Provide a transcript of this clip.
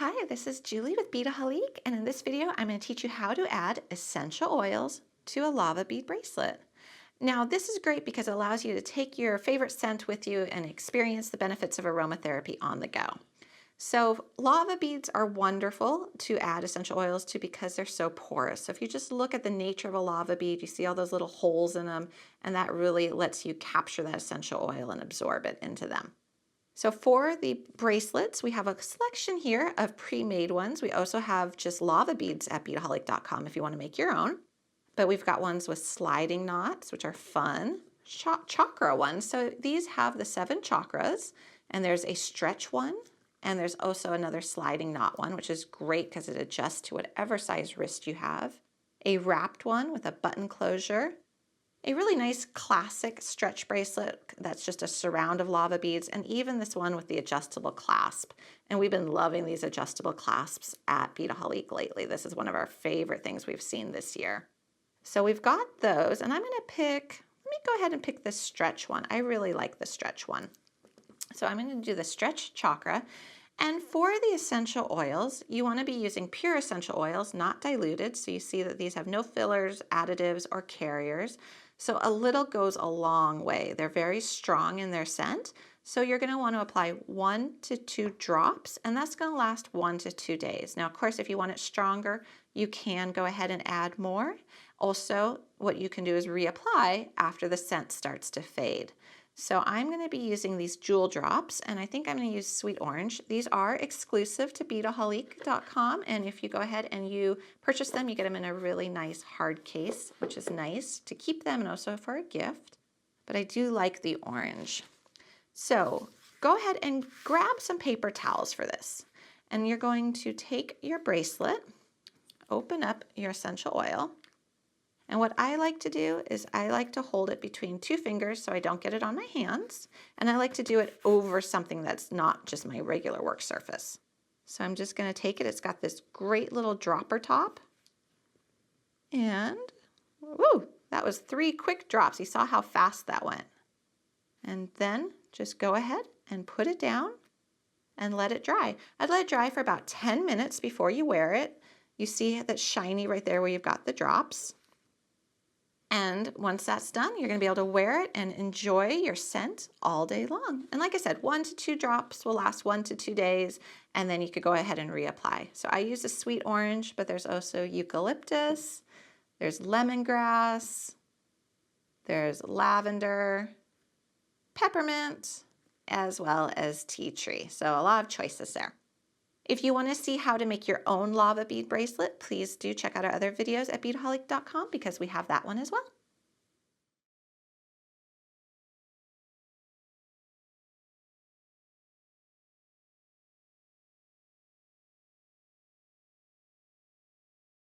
Hi, this is Julie with Beadaholique, and in this video I'm going to teach you how to add essential oils to a lava bead bracelet. Now this is great because it allows you to take your favorite scent with you and experience the benefits of aromatherapy on the go. So lava beads are wonderful to add essential oils to because they're so porous. So if you just look at the nature of a lava bead, you see all those little holes in them, and that really lets you capture that essential oil and absorb it into them. So for the bracelets, we have a selection here of pre-made ones. We also have just lava beads at beadaholique.com if you want to make your own. But we've got ones with sliding knots, which are fun. Chakra ones. So these have the 7 chakras, and there's a stretch one, and there's also another sliding knot one, which is great because it adjusts to whatever size wrist you have. A wrapped one with a button closure. A really nice classic stretch bracelet that's just a surround of lava beads, and even this one with the adjustable clasp. And we've been loving these adjustable clasps at Beadaholique lately. This is one of our favorite things we've seen this year. So we've got those, and I'm going to pick, let me go ahead and pick this stretch one. I really like the stretch one. So I'm going to do the stretch chakra. And for the essential oils, you want to be using pure essential oils, not diluted. So you see that these have no fillers, additives, or carriers. So a little goes a long way. They're very strong in their scent. So you're going to want to apply 1 to 2 drops, and that's going to last 1 to 2 days. Now, of course, if you want it stronger, you can go ahead and add more. Also, what you can do is reapply after the scent starts to fade. So I'm going to be using these jewel drops, and I think I'm going to use sweet orange. These are exclusive to beadaholique.com, and if you go ahead and you purchase them, you get them in a really nice hard case, which is nice to keep them and also for a gift. But I do like the orange. So go ahead and grab some paper towels for this. And you're going to take your bracelet, open up your essential oil, and what I like to do is I like to hold it between 2 fingers so I don't get it on my hands. And I like to do it over something that's not just my regular work surface. So I'm just going to take it. It's got this great little dropper top. And, woo, that was 3 quick drops. You saw how fast that went. And then just go ahead and put it down and let it dry. I'd let it dry for about 10 minutes before you wear it. You see that shiny right there where you've got the drops. And once that's done, you're going to be able to wear it and enjoy your scent all day long. And like I said, 1 to 2 drops will last 1 to 2 days, and then you could go ahead and reapply. So I use a sweet orange, but there's also eucalyptus, there's lemongrass, there's lavender, peppermint, as well as tea tree. So a lot of choices there. If you want to see how to make your own lava bead bracelet, please do check out our other videos at beadaholique.com because we have that one as well.